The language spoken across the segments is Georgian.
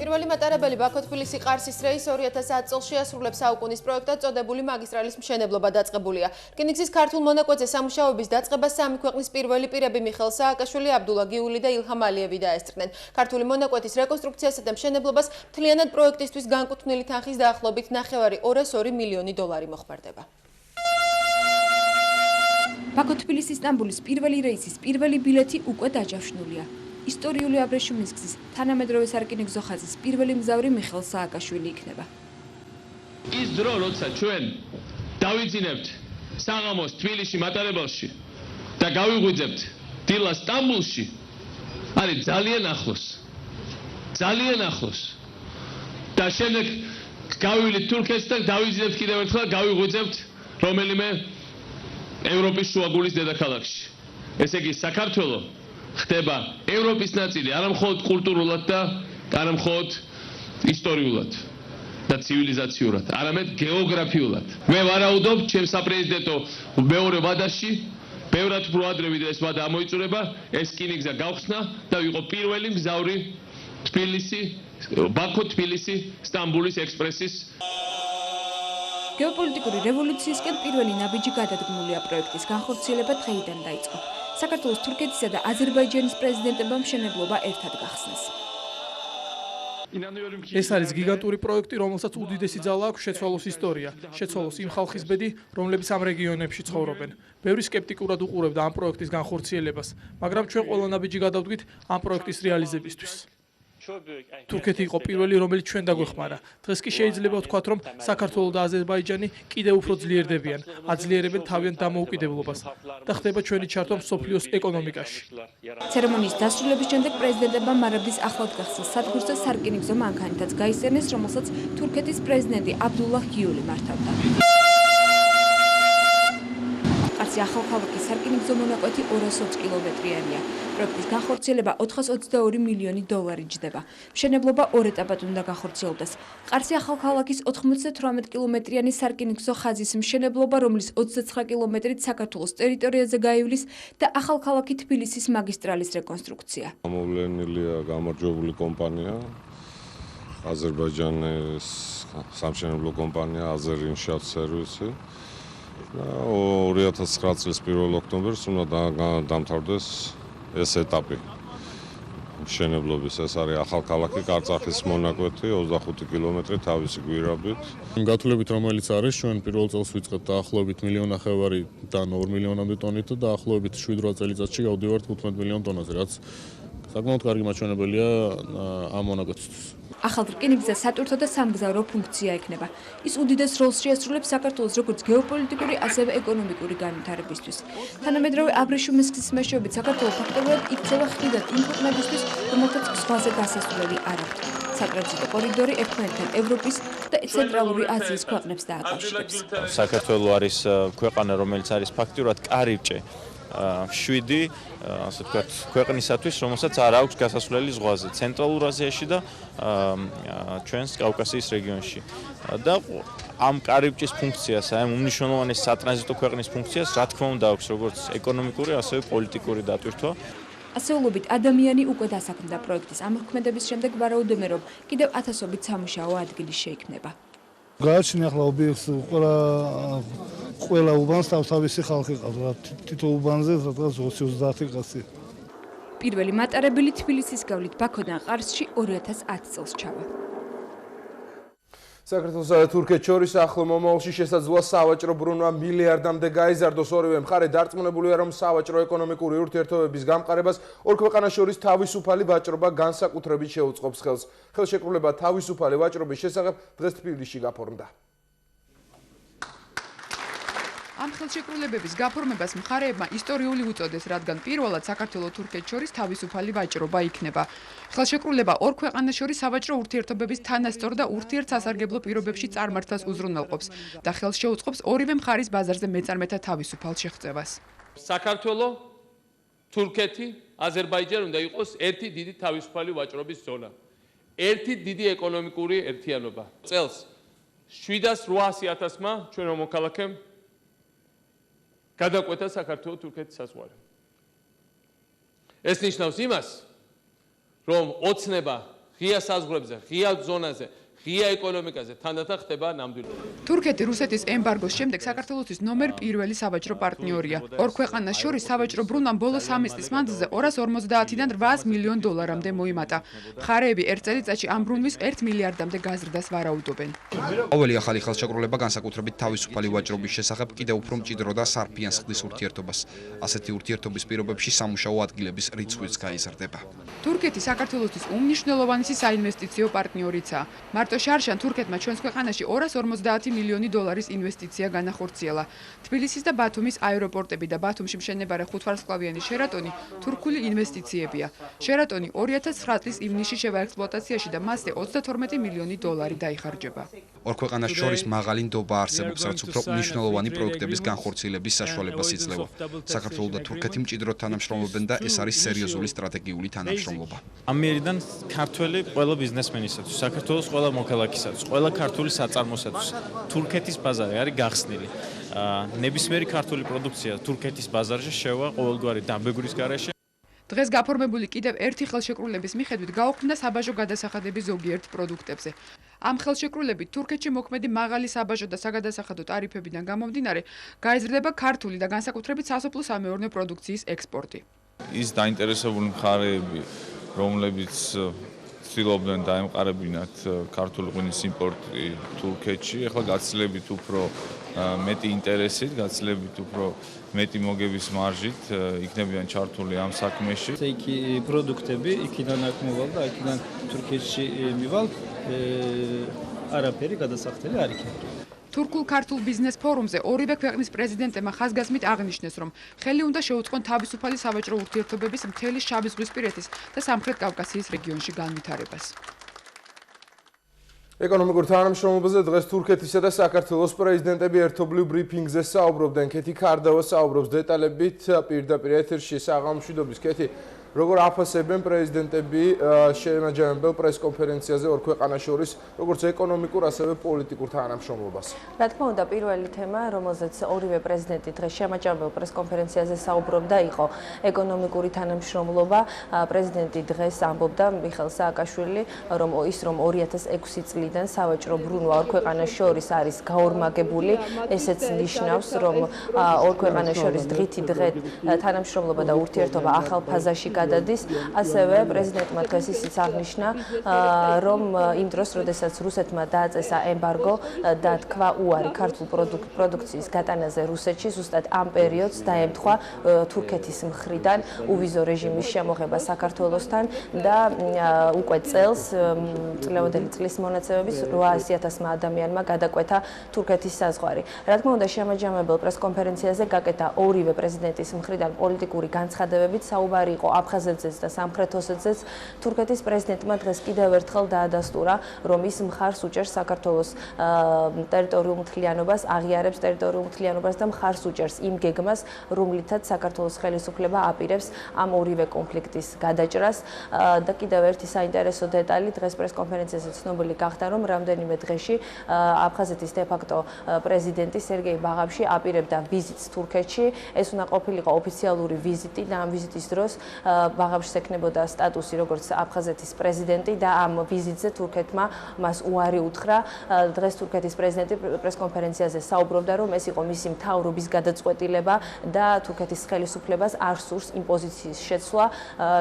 პირველი მატარებელი ბაქო-თბილისი-ყარსის რეის 2010 წელს შეასრულებს საუკუნის პროექტად წოდებული მაგისტრალის მშენებლობა დაწყებულია. რკინიგზის ქართულ მონაკვეთზე სამუშაოების დაწყებას სამი ქვეყნის პირველი პირები მიხეილ სააკაშვილი, აბდულა გიული და ილჰამ ალიევი დაესწრნენ. ქართული მონაკვეთის რეკონსტრუქციასა და მშენებლობას მთლიანად პროექტისთვის განკუთვნილი თანხის დაახლოებით $202 მილიონი მოხმარდება. ბაქო-თბილისი-სტამბოლის პირველი რეისის პირველი ბილეთი უკვე დაჯავშნულია. ისტორიული აბრეშუმის გზის თანამედროვე სარკინიგზო ხაზის პირველი მგზავრი მიხეილ სააკაშვილი იქნება. ის დრო, როცა ჩვენ დავიძინებთ საღამოს თბილისში მატარებელში და გავიღვიძებთ დილას სტამბოლში, არის ძალიან ახლოს. ძალიან ახლოს. და შემდეგ გავივლით თურქეთს და დავიძინებთ კიდევ ერთხელ გავიღვიძებთ რომელიმე ევროპის შუაგულის დედაქალაქში. ესე იგი საქართველოს ხდება ევროპის ნაწილი არა მხოლოდ კულტურულად და არა მხოლოდ ისტორიულად და ცივილიზაციურად, არამედ გეოგრაფიულად. მე ვარაუდობ ჩემს საპრეზიდენტო მეორე ვადაში, ბევრად უფრო ადრე ვიდრე ეს ვადა ამოიწურება, ეს რკინიგზა გავხსნა და ვიყო პირველი მგზავრი ბაქო-თბილისი-სტამბოლის ექსპრესის. გეოპოლიტიკური რევოლუციისკენ პირველი ნაბიჯი გადადგმულია პროექტის განხორციელება დღეიდან დაიწყო. საქართველოს, თურქეთისა და აზერბაიჯანის პრეზიდენტებმა მშენებლობა ერთად გახსნეს. ეს არის გიგანტური პროექტი, რომელსაც უდიდესი ძალა აქვს შეცვალოს ისტორია, შეცვალოს იმ ხალხის ბედი, რომლებიც ამ რეგიონებში ცხოვრობენ. ბევრი სკეპტიკურად უყურებდა ამ პროექტის განხორციელებას, მაგრამ ჩვენ ყველა ნაბიჯი გადავდგით ამ პროექტის რეალიზებისთვის. თურქეთი იყო პირველი, რომელიც ჩვენ დაგვეხმარა. დღეს კი შეიძლება ვთქვათ, რომ საქართველო და აზერბაიჯანი კიდევ უფრო ძლიერდებიან, აძლიერებენ თავიანთ დამოუკიდებლობას და ხდება ჩვენი ჩართვა მსოფლიოს ეკონომიკაში. ცერემონიის დასრულების შემდეგ პრეზიდენტებმა მარაბდის ახლად გახსნილ სადგურს და სარკინიგზო მანქანითაც გაისწრინეს, რომელსაც თურქეთის პრეზიდენტი აბდულა გიული მართავდა. ყარსი ახალქალაქის სარკინიგზო მონაკვეთი 220 კილომეტრიანია. პროექტის განხორციელება $422 მილიონი ჯდება. მშენებლობა ორ ეტაპად უნდა განხორციელდეს. ყარსი ახალქალაქის 98 კილომეტრიანი სარკინიგზო ხაზის მშენებლობა, რომლის 29 კილომეტრით საქართველოს ტერიტორიაზე გაივლის და ახალქალაქი თბილისის მაგისტრალის რეკონსტრუქცია. გამოვლენილია გამარჯვებული კომპანია, აზერბაიჯანის სამშენებლო კომპანია აზერინშაფტ სერვისი. 2009 წლის 1 ოქტომბერს უნდა დამთავრდეს ეს ეტაპი მშენებლობის. ეს არის ახალქალაქი კარწახის მონაკვეთი 25 კილომეტრი თავისი გვირაბით. გათვლებით რომელიც არის ჩვენ პირველ წელს ვიწყებთ დაახლოებით 1,5 მილიონიდან 2 მილიონამდე ტონით და დაახლოებით 7-8 წელიწადში გავდივართ 15 მილიონ ტონაზე, რაც საკმაოდ კარგი მაჩვენებელია ამ მონაკვეთისთვის. ახალ რკინიგზას სატვირთო და სამგზავრო ფუნქცია ექნება. ის უდიდეს როლს შეასრულებს საქართველოს როგორც გეოპოლიტიკური, ასევე ეკონომიკური განვითარებისთვის. თანამედროვე აბრეშუმის გზის მეშვეობით საქართველო ფაქტობრივად იქცევა ხიდად იმ ქვეყნებისთვის, რომელთაც ზღვაზე გასასვლელი არ აქვთ. სატრანზიტო კორიდორი ერთმანეთთან ევროპის და ცენტრალური აზიის ქვეყნებს დააკავშირებს. საქართველო არის ქვეყანა, რომელიც არის ფაქტურად კარიბჭე 7 ასე ვთქვათ, ქვეყნისათვის, რომელსაც არ აქვს გასასვლელი ზღვაზე, ცენტრალურ აზიაში და ჩვენს კავკასიის რეგიონში. და ამ კარიბჭის ფუნქციას, ამ უმნიშვნელოვანეს სატრანზიტო ქვეყნის ფუნქციას, რა თქმა უნდა აქვს როგორც ეკონომიკური, ასევე პოლიტიკური დატვირთვა. ასეულობით ადამიანი უკვე დასაქმდა პროექტის ამოქმედების შემდეგ ვარაუდობენ, რომ კიდევ ათასობით სამუშაო ადგილი შეიქმნება. გააჩნია ახლა ობიექტს ყველა უბანს თავისი ხალხი ყავს, თითო უბანზე სადღაც 20-30 კაცი. პირველი მატარებელი თბილისის გავლით ბაქოდან ყარსში 2010 წელს ჩავა. საქართველოსა და თურქეთს შორის ახლო მომავალში შესაძლოა სავაჭრო ბრუნვა მილიარდამდე გაიზარდოს. ორივე მხარე დარწმუნებულია, რომ სავაჭრო-ეკონომიკური ურთიერთობების გამყარებას ორ ქვეყანას შორის თავისუფალი ვაჭრობა განსაკუთრებით შეუწყობს ხელს. ხელშეკრულება თავისუფალი ვაჭრობის შესახებ დღეს თბილისში გაფორმდა. ამ ხელშეკრულებების გაფორმებას მხარეებმა ისტორიული უწოდეს, რადგან პირველად საქართველოს-თურქეთს შორის თავისუფალი ვაჭრობა იქნება. ხელშეკრულება ორ ქვეყანას შორის სავაჭრო ურთიერთობების თანასწორ და ურთიერთსასარგებლო პირობებში წარმართას უზრუნველყოფს და ხელს შეუწყობს ორივე მხარის ბაზარზე მეწარმეთა თავისუფალ შეღწევას. საქართველო, თურქეთი, აზერბაიჯანი უნდა იყოს ერთი დიდი თავისუფალი ვაჭრობის ზონა. ერთი დიდი ეკონომიკური ერთიანობა. წელს 700-800-მა ჩვენო მოქალაქემ გადაკვეთა საქართველოს-თურქეთის საზღვარი. ეს ნიშნავს იმას, რომ ოცნება ღია საზღვრებზე, ღია ზონაზე, ღია ეკონომიკაზე თანდათან ხდება ნამდვილად. თურქეთი რუსეთის ემბარგოს შემდეგ საქართველოსთვის ნომერ პირველი სავაჭრო პარტნიორია. ორ ქვეყანას შორის სავაჭრო ბრუნვამ ბოლო 3 წლის მანძილზე 250-დან 800 მილიონ დოლარამდე მოიმატა. მხარეები ერთ წელიწადში ამ ბრუნვის 1 მილიარდამდე გაზრდას ვარაუდობენ. ყოველი ახალი ხელშეკრულება განსაკუთრებით თავისუფალი ვაჭრობის შესახებ კიდევ უფრო მჭიდროდა სარფიანს ხდის ურთიერთობას. ასეთი ურთიერთობის პირობებში სამუშაო ადგილების რიცხვიც გაიზრდება. თურქეთი საქართველოსთვის უმნიშვნელოვანესი საინვესტიციო პარტნიორიცაა. მარტო შარშან თურქეთმა ჩვენს ქვეყანაში 250 მილიონი დოლარის ინვესტიცია განახორციელა. თბილისის და ბათუმის აეროპორტები და ბათუმში მშენებარე 5 ვარსკვლავიანი შერატონი თურქული ინვესტიციებია. შერატონი 2009 წლის ივნისში შევა ექსპლუატაციაში და მასზე 32 მილიონი დოლარი დაიხარჯება. ორ ქვეყანას შორის მაღალი ნდობა არსებობს, რაც უფრო მნიშვნელოვანი პროექტების განხორციელების საშუალებას იძლევა. საქართველო და თურქეთი მჭიდროდ თანამშრომლობენ და ეს არის სერიოზული სტრატეგიული თანამშრომლობა. ამიერიდან ქართველი ყველა ბიზნესმენისათვის, საქართველოს ყველა მოქალაქისათვის, ყველა ქართული საწარმოსათვის თურქეთის ბაზარი არის გახსნილი. ნებისმიერი ქართული პროდუქცია თურქეთის ბაზარში შევა ყოველგვარი დამბეგვრის გარეშე. დღეს გაფორმებული კიდევ ერთი ხელშეკრულების მიხედვით გაუქმდა საბაჟო გადასახადები ზოგიერთ პროდუქტებზე. ამ ხელშეკრულებით თურქეთში მოქმედი მაღალი საბაჟო და საგადასახადო ტარიფებიდან გამომდინარე გაიზრდება ქართული და განსაკუთრებით სასოფლო-სამეურნეო პროდუქციის ექსპორტი. ის დაინტერესებული მხარეები, რომლებიც ცდილობდნენ დაემყარებინათ ქართული ღვინის იმპორტი თურქეთში, ახლა გაცილებით უფრო მეტი ინტერესით, გაცილებით უფრო მეტი მოგების მარჟით იქნებიან ჩართული ამ საქმეში. Iki პროდუქტები იქიდან აქ მოვალ და აქიდან თურქეთში მივალ არაფერი გადასახდელი არ იქნება. თურქულ-ქართულ ბიზნეს ფორუმზე ორივე ქვეყნის პრეზიდენტებმა ხაზგასმით აღნიშნეს, რომ ხელი უნდა შეუწყონ თავისუფალი სავაჭრო ურთიერთობების მთელი შავიზღვისპირეთის და სამხრეთ კავკასიის რეგიონში განვითარებას. ეკონომიკურ თანამშრომლობაზე დღეს თურქეთისა და საქართველოს პრეზიდენტები ერთობლივ ბრიფინგზე საუბრობდნენ. ქეთი ქარდავა საუბრობს დეტალებით პირდაპირ ეთერში საღამოშვიდობის. ქეთი, როგორ აფასებენ პრეზიდენტები შემაჯამებელ პრესკონფერენციაზე ორ ქვეყანას შორის, როგორც ეკონომიკურ, ასევე პოლიტიკურ თანამშრომლობას? რა თქმა უნდა, პირველი თემა, რომელზეც ორივე პრეზიდენტი დღეს შემაჯამებელ პრესკონფერენციაზე საუბრობდა, იყო ეკონომიკური თანამშრომლობა. პრეზიდენტი დღეს ამბობდა მიხეილ სააკაშვილი, რომ 2006 წლიდან სავაჭრო ბრუნვა ორ ქვეყანას შორის არის გაორმაგებული. ესეც ნიშნავს, რომ ორ ქვეყანას შორის დღითი დღედ თანამშრომლობა და ურთიერთობა ახალ ფაზაში გადადის. ასევე პრეზიდენტმა დღეს ისიც აღნიშნა, რომ იმ დროს, როდესაც რუსეთმა დააწესა ემბარგო და თქვა უარი ქართულ პროდუქციის გატანაზე რუსეთში, ზუსტად ამ პერიოდს დაემთხვა თურქეთის მხრიდან უვიზო რეჟიმის შემოღება საქართველოსთან და უკვე წელს წლევანდელი წლის მონაცემების 800,000 ადამიანმა გადაკვეთა თურქეთის საზღვარი. რა თქმა უნდა, შემაჯამებელ პრესკონფერენციაზე გაკეთა ორივე პრეზიდენტის მხრიდან პოლიტიკური განცხადებებით, საუბარი იყო აფხაზეთზეც და სამხრეთ ოსეთზეც. თურქეთის პრეზიდენტმა დღეს კიდევ ერთხელ დაადასტურა, რომ ის მხარს უჭერს საქართველოს ტერიტორიულ მთლიანობას, აღიარებს ტერიტორიულ მთლიანობას და მხარს უჭერს იმ გეგმას, რომლითაც საქართველოს ხელისუფლება აპირებს ამ ორივე კონფლიქტის გადაჭრას. და კიდევ ერთი საინტერესო დეტალი დღეს პრესკონფერენციაზე ცნობილი გახდა, რომ რამდენიმე დღეში აფხაზეთის დე-ფაქტო პრეზიდენტი სერგეი ბაღავში აპირებდა ვიზიტს თურქეთში. ეს უნდა ყოფილიყო ოფიციალური ვიზიტი და ამ ვიზიტის დროს ბაღავშს ექნებოდა სტატუსი როგორც აფხაზეთის პრეზიდენტი და ამ ვიზიტზე თურქეთმა მას უარი უთხრა. დღეს თურქეთის პრეზიდენტი პრესკონფერენციაზე საუბრობდა, რომ ეს იყო მისი მთავრობის გადაწყვეტილება და თურქეთის ხელისუფლებას არ სურს იმ პოზიციის შეცვლა,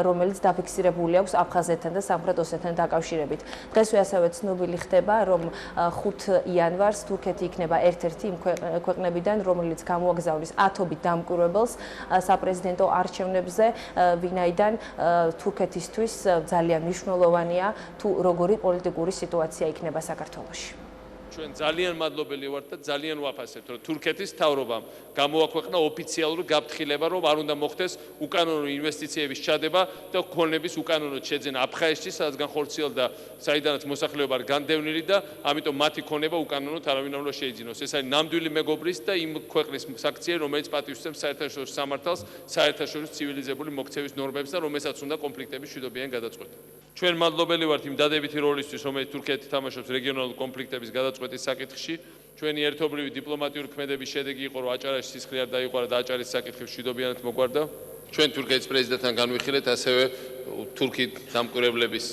რომელიც დაფიქსირებული აქვს აფხაზეთთან და სამხრეთ ოსეთთან დაკავშირებით. დღესვე ასევე ცნობილი ხდება, რომ 5 იანვარს თურქეთი იქნება ერთ-ერთი იმ ქვეყნებიდან, რომელიც გამოაგზავნის ათობით დამკვირვებელს საპრეზიდენტო არჩევნებზე, ვინაიდან თურქეთისთვის ძალიან მნიშვნელოვანია თუ როგორი პოლიტიკური სიტუაცია იქნება საქართველოში. ჩვენ ძალიან მადლობელი ვართ და ძალიან ვაფასებთ, რომ თურქეთის მთავრობამ გამოაქვეყნა ოფიციალური გაფრთხილება, რომ არ უნდა მოხდეს უკანონო ინვესტიციების ჩადება და ქონების უკანონო შეძენა აფხაზეთში, სადაც განხორციელდა საიდანაც მოსახლეობა არ განდევნილი და ამიტომ მათი ქონება უკანონოდ არავინ არ უნდა შეიძინოს. ეს არის ნამდვილი მეგობრის და იმ ქვეყნის საქციელი, რომელიც პატივისცემს საერთაშორისო სამართალს, საერთაშორისო ცივილიზებული მოქცევის ნორმებს და რომელსაც უნდა კონფლიქტების მშვიდობიანი გადაწყვეტა. ჩვენ მადლობელი ვართ იმ დადებითი როლისთვის, რომელიც თურქეთი თამაშობს რეგიონალური კონფლიქტების გადაწყვეტის საკითხში. ჩვენი ერთობლივი დიპლომატიური ქმედების შედეგი იყო, რომ აჭარაში სისხლი არ დაიყვარა და აჭარის საკითხი მშვიდობიანად მოგვარდა. ჩვენ თურქეთის პრეზიდენტთან განვიხილეთ ასევე თურქი დამკვირვებლების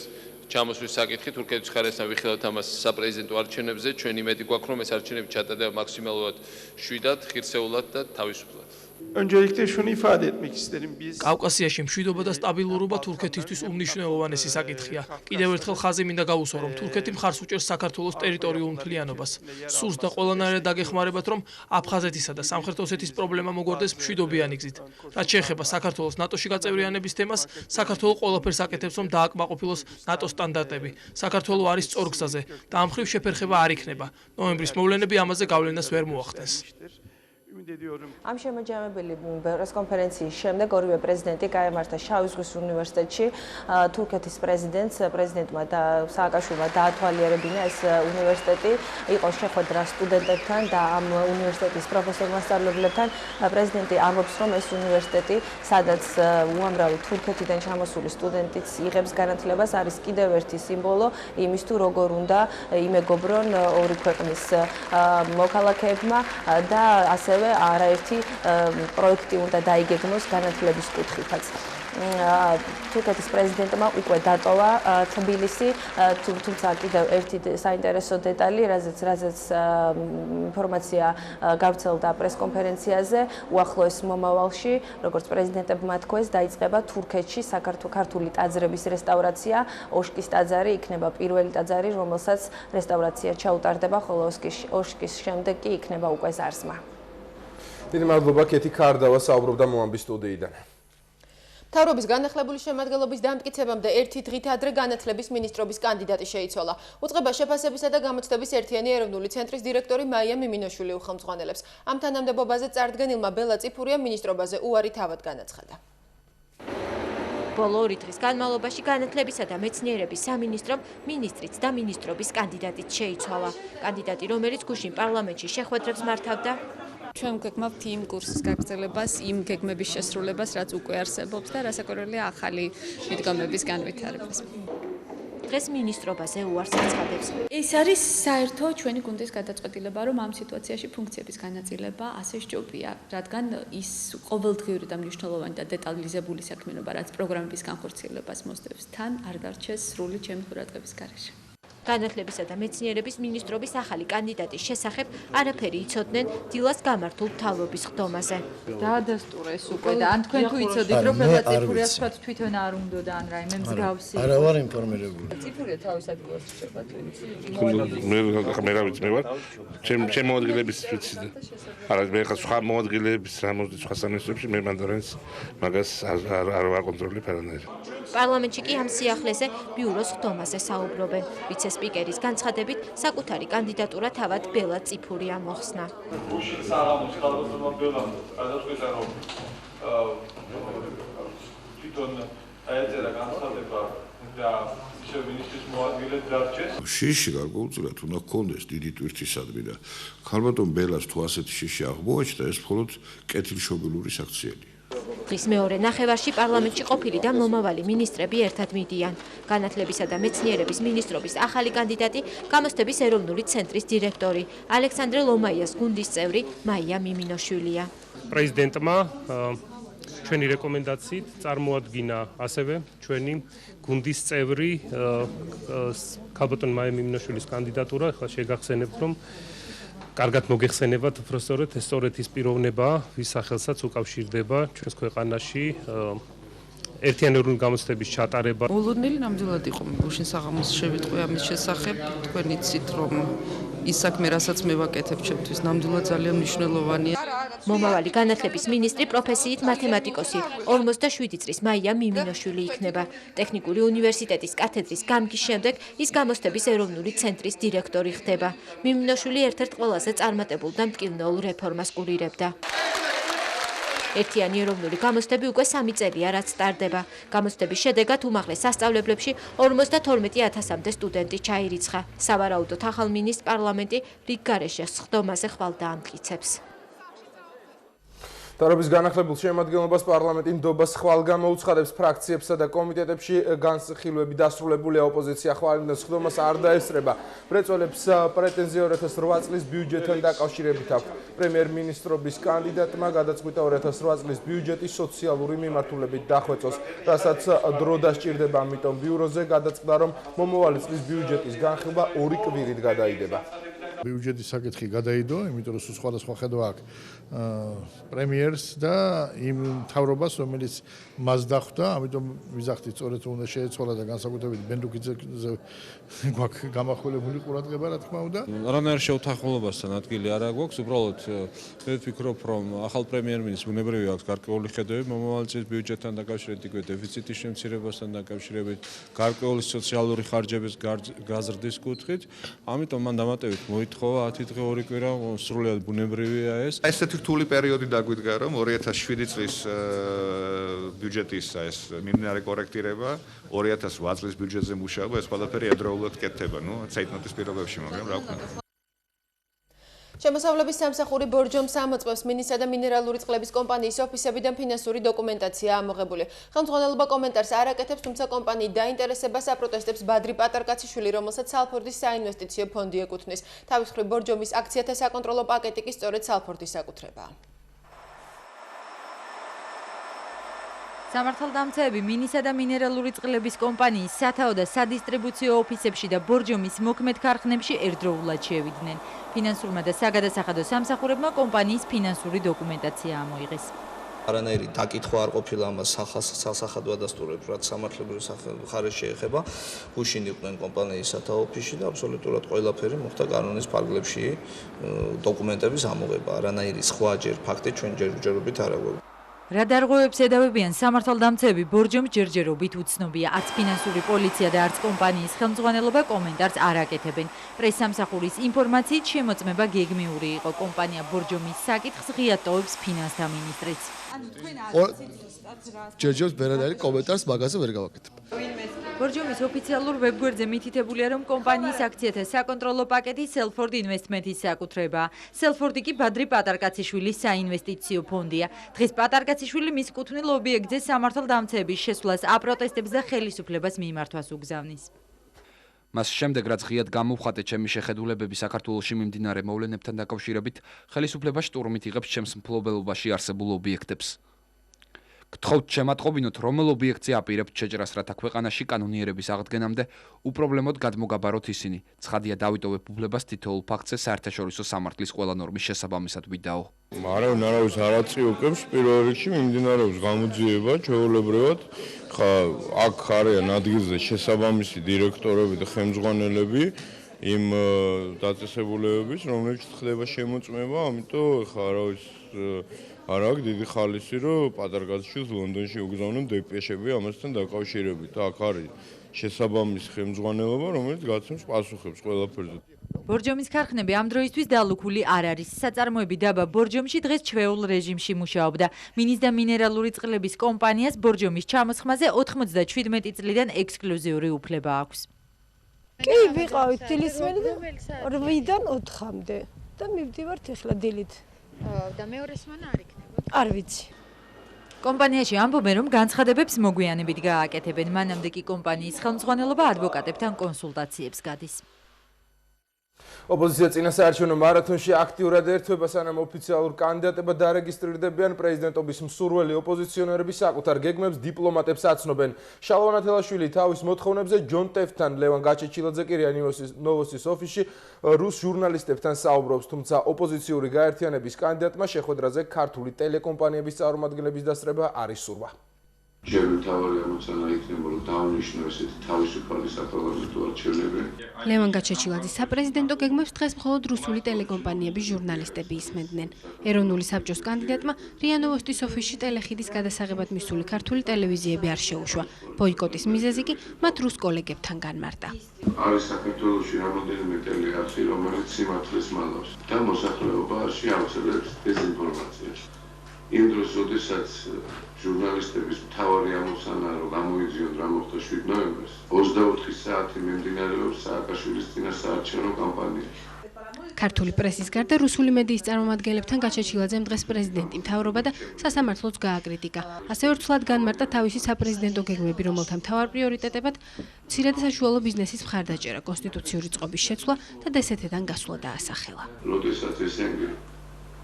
ჩამოსვლის საკითხი თურქეთის ხარესთან ვიხილავთ ამას საპრეზიდენტო არჩევნებზე. ჩვენ იმედი გვაქვს, რომ ეს არჩევნები ჩატარდება მაქსიმალურად შვიდად, ხირცეულად და თავისუფლად. კავკასიაში მშვიდობა და სტაბილურობა თურქეთისთვის უმნიშვნელოვანესი საკითხია. კიდევ ერთხელ ხაზი მინდა გავუსვა, რომ თურქეთი მხარს უჭერს საქართველოს ტერიტორიულ მთლიანობას. სურს და ყველანაირად დაგეხმარებათ, რომ აფხაზეთისა და სამხრეთ ოსეთის პრობლემა მოგვარდეს მშვიდობიანი გზით. რაც შეეხება საქართველოს ნატოში გაწევრიანების თემას, საქართველო ყველაფერს აკეთებს, რომ დააკმაყოფილოს ნატოს სტანდარტები. საქართველო არის სწორ გზაზე და ამ მხრივ შეფერხება არ იქნება. ნოემბრის მოვლენები ამაზე გავლენას ვერ მოახდენს. ამ შემაჯამებელი პრესკონფერენციის შემდეგ ორივე პრეზიდენტი გაემართა შავი ზღვის უნივერსიტეტში თურქეთის პრეზიდენტმა და სააკაშვილმა დაათვალიერებინა ეს უნივერსიტეტი იყო შეხვედრა სტუდენტებთან და ამ უნივერსიტეტის პროფესორ-მასწავლებლებთან. პრეზიდენტი ამბობს, რომ ეს უნივერსიტეტი, სადაც უამრავი თურქეთიდან ჩამოსული სტუდენტიც იღებს განათლებას, არის კიდევ ერთი სიმბოლო იმის თუ როგორ უნდა იმეგობრონ ორი ქვეყნის მოქალაქეებმა და ასევე არაერთი პროექტი უნდა დაიგეგმოს განათლების კუთხითაც. თურქეთის პრეზიდენტმა უკვე დატოვა თბილისი, თუმცა კიდევ ერთი საინტერესო დეტალი, რაზეც ინფორმაცია გავრცელდა პრესკონფერენციაზე, უახლოეს მომავალში, როგორც პრეზიდენტებმა თქვეს, დაიწყება თურქეთში ქართული ტაძრების რესტავრაცია. ოშკის ტაძარი იქნება პირველი ტაძარი, რომელსაც რესტავრაცია ჩაუტარდება, ხოლო ოშკის შემდეგ კი იქნება უკვე ზარზმა. დიდი მადლობა კეთი ქარდავა საუბრობდა მოამბის სტუდიიდან. მთავრობის განახლებული შემადგენლობის დამტკიცებამდე ერთი დღით ადრე განათლების მინისტრობის კანდიდატი შეიცვალა. უწყება შეფასებისა და გამოცდების ერთიანი ეროვნული ცენტრის დირექტორი მაია მიმინოშვილი უხელმძღვანელებს. ამ თანამდებობაზე წარდგენილმა ბელა წიფურია მინისტრობაზე უარი თავად განაცხადა. ბოლო 2 დღის განმავლობაში განათლებისა და მეცნიერების სამინისტრომ მინისტრიც და მინისტრობის კანდიდატიც შეიცვალა. კანდიდატი, რომელიც გუშინ პარლამენტში შეხვედრებს მართავდა, ჩვენ გვგეგმავთ იმ კურსის გაგრძელებას, იმ გეგმების შესრულებას, რაც უკვე არსებობს და რასაკვირველია ახალი მიდგომების განვითარებას. დღეს მინისტრობაზე უარს აცხადებს. ეს არის საერთო ჩვენი გუნდის გადაწყვეტილება, რომ ამ სიტუაციაში ფუნქციების განაწილება ასე სჯობია, რადგან ის ყოველდღიური და მნიშვნელოვანი და დეტალიზებული საქმიანობა, რაც პროგრამების განხორციელებას მოსდევს, თან არ დარჩეს სრული ჩემი ყურადღების გარეშე. განათლებისა და მეცნიერების მინისტრობის ახალი კანდიდატის შესახებ არაფერი იცოდნენ დილას გამართულ მთავრობის ხდომაზე. დაადასტურეს უკვე და ან თქვენ თუ იცოდით, რომ ბელა წიფურიას თქვათ თვითონ არ უნდოდა ან რაიმე მსგავსი. არა ვარ ინფორმირებული. წიფურია თავის ადგილას რჩება თუ იცი. მე რა ვიცი, მე ვარ. ჩემ მოადგილეების ვიცი. არა, მე ხა სხვა მოადგილეების რამოდი სხვა სამინისტროებში მე მანდარენს მაგას არ ვაკონტროლებ არანაირად. პარლამენტში კი ამ სიახლეზე ბიუროს ხდომაზე საუბრობენ. ვიცე-სპიკერის განცხადებით, საკუთარი კანდიდატურა თავად ბელა წიფურია მოხსნა. შიში გარკვეულწილად უნდა გქონდეს დიდი ტვირთისადმი და ქალბატონ ბელას თუ ასეთი შიში აღმოაჩნდა, ეს მხოლოდ კეთილშობილური საქციელია. დღის მეორე ნახევარში პარლამენტში ყოფილი და მომავალი მინისტრები ერთად მიდიან. განათლებისა და მეცნიერების მინისტრობის ახალი კანდიდატი გამოცდების ეროვნული ცენტრის დირექტორი, ალექსანდრე ლომაიას გუნდის წევრი მაია მიმინოშვილია. პრეზიდენტმა ჩვენი რეკომენდაციით წარმოადგინა ასევე ჩვენი გუნდის წევრი ქალბატონ მაია მიმინოშვილის კანდიდატურა. ახლა შეგახსენებთ, რომ კარგად მოგეხსენებათ, უბრალოდ ეს სწორედ ის პიროვნება, ვის სახელსაც უკავშირდება ჩვენს ქვეყანაში ერთიანი ეროვნული გამოცდების ჩატარება. ულუდნელი ნამდვილად იყო გუშინ საღამოს შევიტყვი ამის შესახებ. თქვენ იცით, რომ ის საქმე, რასაც მე ვაკეთებ ჩემთვის, ნამდვილად ძალიან მნიშვნელოვანია. მომავალი განათლების მინისტრი პროფესიით მათემატიკოსი 47 წლის მაია მიმინოშვილი იქნება. ტექნიკური უნივერსიტეტის კათედრის გამგის შემდეგ ის გამოცდების ეროვნული ცენტრის დირექტორი ხდება. მიმინოშვილი ერთ-ერთ ყველაზე წარმატებულ და მტკივნეულ რეფორმას კურირებდა. ერთიანი ეროვნული გამოცდები უკვე 3 წელია, რაც სტარდება. გამოცდების შედეგად უმაღლეს სასწავლებლებში 52,000-მდე სტუდენტი ჩაირიცხა. სავარაუდოდ ახალ მინისტრ პარლამენტი რიგ გარეშე ხდომაზე ხვალ დაამტკიცებს. თავრობის განახლებულ შემადგენლობას პარლამენტი ნდობას ხვალ გამოუცხადებს ფრაქციებსა და კომიტეტებში განსხილვები დასრულებულია ოპოზიცია ხვალინდელ სხდომას არ დაესწრება მრეწველებს პრეტენზია 2008 წლის ბიუჯეტთან დაკავშირებით აქვს პრემიერ-მინისტრობის კანდიდატმა გადაწყვიტა 2008 წლის ბიუჯეტი სოციალური მიმართულებით დახვეწოს რასაც დრო დასჭირდება ამიტომ ბიუროზე გადაწყდა რომ მომავალი წლის ბიუჯეტის განხილვა 2 კვირით გადაიდება ბიუჯეტის საკითხი გადაიდო, იმიტომ რომ სხვადასხვა ხედვა აქვს პრემიერს და იმ მთავრობას, რომელიც მას დახვდა, ამიტომ ვიზახდით სწორედ უნდა შეეცვალა და განსაკუთრებით ბენდუკიძეზე გვაქვს გამახვილებული ყურადღება, რა თქმა უნდა. არანაირ შეუთანხმოებასთან ადგილი არ აქვს, უბრალოდ მე ვფიქრობ, რომ ახალ პრემიერ-მინისტრს ბუნებრივი აქვს გარკვეული ხედვები მომავალი წლის ბიუჯეტთან დაკავშირებით, იქვე დეფიციტის შემცირებასთან დაკავშირებით, გარკვეული სოციალური ხარჯების გაზრდის კუთხით, ამიტომ მან დამატებით მოითხოვა 10 დღე 2 კვირა სრულად ბუნებრივია ეს. ესეთი რთული პერიოდი დაგვიდგა, რომ 2007 წლის ბიუჯეტის ეს მიმდინარე კორექტირება, 2008 წლის ბიუჯეტზე მუშაობა, ეს ყველაფერი ადრეულად კეთდება, ცეიტნოტის პირობებში, მაგრამ რა ვქნა. შემოსავლების სამსახური ბორჯომს ამოწმებს მინისა და მინერალური წყლების კომპანიის ოფისებიდან ფინანსური დოკუმენტაცია ამოღებული. ხელმძღვანელობა კომენტარს არ აკეთებს, თუმცა კომპანიის დაინტერესებას აპროტესტებს ბადრი პატარკაციშვილი, რომელსაც სალფორდის საინვესტიციო ფონდი ეკუთვნის. თავის მხრივ ბორჯომის აქციათა საკონტროლო პაკეტი კი სწორედ სალფორდის საკუთრებაა. სამართალდამცავები მინისა და მინერალური წყლების კომპანიის სათაო და სადისტრიბუციო ოფისებში და ბორჯომის მოქმედ ქარხნებში ერთდროულად შევიდნენ. ფინანსურმა და საგადასახადო სამსახურებმა კომპანიის ფინანსური დოკუმენტაცია ამოიღეს. არანაირი დაკითხვა არ ყოფილა ამას სასახადო ადასტურებს, რაც სამართლებრივ ხარისხს შეეხება. გუშინ იყვნენ კომპანიის სათაო ოფისში და აბსოლუტურად ყველაფერი მოხდა კანონის ფარგლებში დოკუმენტების ამოღება. არანაირი სხვა ფაქტი ჩვენ ჯერჯერობით არ აგვაქვს. რა დარღვევებს ედავებიან სამართალდამცავები ბორჯომს ჯერჯერობით უცნობია, არც ფინანსური პოლიცია და არც კომპანიის ხელმძღვანელობა კომენტარს არ აკეთებენ. პრესსამსახურის ინფორმაციით შემოწმება გეგმიური იყო. კომპანია ბორჯომის საკითხს ღიად ტოვებს ფინანსთა მინისტრიც. ჯერჯერობით ბერადარი კომენტარს მაგაზე ვერ გავაკეთებ. ბორჯომის ოფიციალურ ვებგვერდზე მითითებულია, რომ კომპანიის აქციათა საკონტროლო პაკეტი Selford Investment-ის საკუთრებაა. Selford-ი კი ბადრი პატარკაციშვილის საინვესტიციო ფონდია. დღეს პატარკაციშვილი მის კუთვნილ ობიექტზე სამართალდამცავების შესვლას აპროტესტებს და ხელისუფლებას მიმართვას უგზავნის. მას შემდეგ რაც ღიად გამოვხატეთ ჩემი შეხედულებები საქართველოში მიმდინარე მოვლენებთან დაკავშირებით, ხელისუფლება შტურმით იღებს ჩემს მფლობელობაში არსებულ ობიექტებს. გთხოვთ შემატყობინოთ, რომელ ობიექტზე აპირებთ შეჭრას, რათა ქვეყანაში კანონიერების აღდგენამდე უპრობლემოდ გადმოგაბაროთ ისინი. ცხადია დავიტოვებ უფლებას თითოეულ ფაქტზე საერთაშორისო სამართლის ყველა ნორმის შესაბამისად ვიდაო. არავის არ აწიოკებს პირველ რიგში მიმდინარეობს გამოძიება ჩვეულებრივად. აქ არიან ადგილზე შესაბამისი დირექტორები და ხელმძღვანელები იმ დაწესებულებების, რომლებიც ხდება შემოწმება, ამიტომ ხა არავის არ აქვს დიდი ხალისი, რომ პატარკაციშვილს ლონდონში უგზავნონ დეპეშები ამასთან დაკავშირებით. აქ არის შესაბამისი ხელმძღვანელობა, რომელიც გაცემს პასუხებს ყველაფერზე. ბორჯომის ქარხნები ამ დროისთვის დალუქული არ არის. საწარმოები დაბა ბორჯომში დღეს ჩვეულ რეჟიმში მუშაობდა. მინის და მინერალური წყლების კომპანიას ბორჯომის ჩამოსხმაზე 97 წლიდან ექსკლუზიური უფლება აქვს. კი, ვიყავით დილისმენი 8-დან 4-მდე და მივდივართ ახლა დილით. და მეორეს მანა არ იქნება? არ ვიცი. კომპანიაში ამბობენ, რომ განცხადებებს მოგვიანებით გააკეთებენ. მანამდე კი კომპანიის ხელმძღვანელობა ადვოკატებთან კონსულტაციებს გადის. ოპოზიცია წინასაარჩევნო მარათონში აქტიურად ერთვება, სანამ ოფიციალურ კანდიდატებად დარეგისტრირდებიან პრეზიდენტობის მსურველი ოპოზიციონერები საკუთარ გეგმებს დიპლომატებს აცნობენ. შალვა ნათელაშვილი თავის მოთხოვნებზე ჯონ ტეფთან, ლევან გაჩეჩილაძე კი რია ნოვოსის ოფისში რუს ჟურნალისტებთან საუბრობს, თუმცა ოპოზიციური გაერთიანების კანდიდატმა შეხვედრაზე ქართული ტელეკომპანიების წარმომადგენლების დასწრება არ ისურვა. ჯერ მთავარი ამოცანა იქნება, რომ დაუნიშნო ესეთი თავისუფალი საპარლამენტო არჩევნები. ლევან გაჩეჩილაძე საპრეზიდენტო გეგმებს დღეს მხოლოდ რუსული ტელეკომპანიების ჟურნალისტები ისმენდნენ. ეროვნული საბჭოს კანდიდატმა რია ნოვოსტის ოფისში ტელეხიდის გადასაღებად მისული ქართული ტელევიზიები არ შეუშვა. ბოიკოტის მიზეზი კი მათ რუს კოლეგებთან განმარტა. არის საქართველოში რამოდენიმე ტელეარხი, რომელიც სიმართლეს მალავს და მოსახლეობაში ავრცელებს დეზინფორმაციას. იმ დროს, როდესაც ჟურნალისტების მთავარი ამოცანა რომ გამოიძიონ რა მოხდა 7 ნოემბერს, 24 საათი მიმდინარეობს სააკაშვილის წინასაარჩევნო კამპანია. ქართული პრესის გარდა რუსული მედიის წარმომადგენლებთან გაჩეჩილაძემ დღეს პრეზიდენტი, მთავრობა და სასამართლოც გააკრიტიკა. ასევე ვრცლად განმარტა თავისი საპრეზიდენტო გეგმები, რომელთა მთავარ პრიორიტეტებად მცირე და საშუალო ბიზნესის მხარდაჭერა, კონსტიტუციური წყობის შეცვლა და დსთ-დან გასვლა დაასახელა. როდესაც ესენგი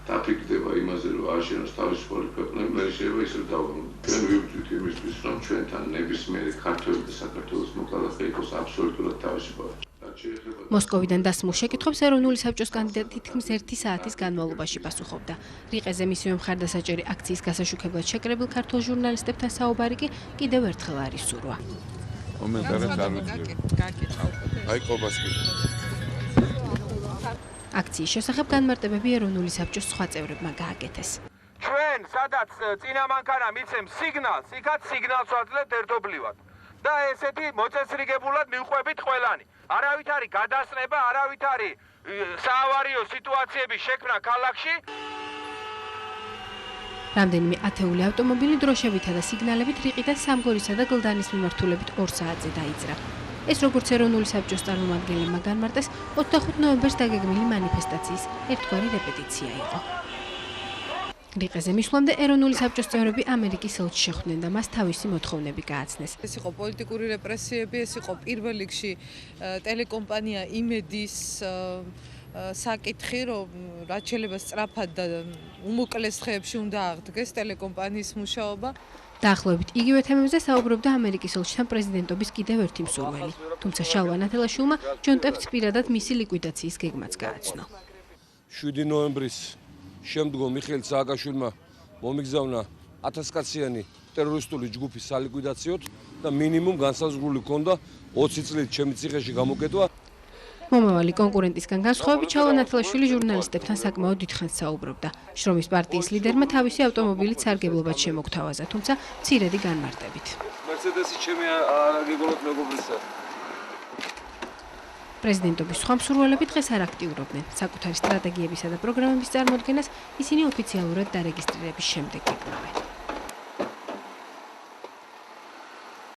დაფიქრდება იმაზე, რომ ააშენოს თავისუფალი ქვეყნები, მე შეიძლება ისევ დავამბობ. ჩვენ ვივწვით იმისთვის, რომ ჩვენთან ნებისმიერი ქართველი და საქართველოს მოქალაქე იყოს აბსოლუტურად თავისუფალი. მოსკოვიდან დასმულ შეკითხვებს ეროვნული საბჭოს კანდიდატი თითქმის 1 საათის განმავლობაში პასუხობდა. რიყეზე მისივე მხარდასაჭერი აქციის გასაშუქებლად შეკრებილ ქართულ ჟურნალისტებთან საუბარი კი კიდევ ერთხელ არის სურვა. აქციის შესახებ განმარტებები ეროვნული საბჭოს სხვა წევრებმა გააკეთეს. ჩვენ სადაც წინა მანქანა მიცემს სიგნალს, იქაც სიგნალს ვაძლევთ ერთობლივად. და ესეთი მოწესრიგებულად მივყვებით ყველანი. არავით არის გადასწრება, არავით არის საავარიო სიტუაციების შექმნა ქალაქში. რამდენიმე ათეული ავტომობილი დროშებითა და სიგნალებით რიყიდან სამგორისა და გლდანის მიმართულებით 2 საათზე დაიძრა. ეს როგორც ეროვნული საბჭოს წარმომადგენლებმა განმარტეს 25 ნოემბერს დაგეგმილი მანიფესტაციის ერთგვარი რეპეტიცია იყო. რიყეზე მისვლამდე ეროვნული საბჭოს წევრები ამერიკის ელჩს შეხვდნენ და მას თავისი მოთხოვნები გააცნეს. ეს იყო პოლიტიკური რეპრესიები, ეს იყო პირველ რიგში ტელეკომპანია იმედის საკითხი, რომ რაც შეიძლება სწრაფად და უმოკლეს დღეებში უნდა აღდგეს ტელეკომპანიის მუშაობა. დაახლოებით იგივე თემებზე საუბრობდა ამერიკის ელჩთან პრეზიდენტობის კიდევ ერთი მსურველი, თუმცა შალვა ნათელაშვილმა ჯონ ტეფს პირადად მისი ლიკვიდაციის გეგმაც გააცნო. 7 ნოემბრის შემდგომ მიხეილ სააკაშვილმა მომიგზავნა 1000 კაციანი ტერორისტული ჯგუფის სალიკვიდაციოდ და მინიმუმ განსაზღვრული ჰქონდა 20 წლით ჩემი ციხეში გამოკეტვა. მომავალი კონკურენტისგან განსხვავებით შალვა ნათელაშვილი ჟურნალისტებთან საკმაოდ დიდხანს საუბრობდა. შრომის პარტიის ლიდერმა თავისი ავტომობილით სარგებლობად შემოგთავაზა, თუმცა მცირედი განმარტებით. მერცედესი ჩემი არ გიგონოთ მეგობრისა. პრეზიდენტობის სხვა მსურველები დღეს არ აქტიურობდნენ. საკუთარი სტრატეგიებისა და პროგრამების წარმოდგენას ისინი ოფიციალურად დარეგისტრირების შემდეგ იკვლევენ.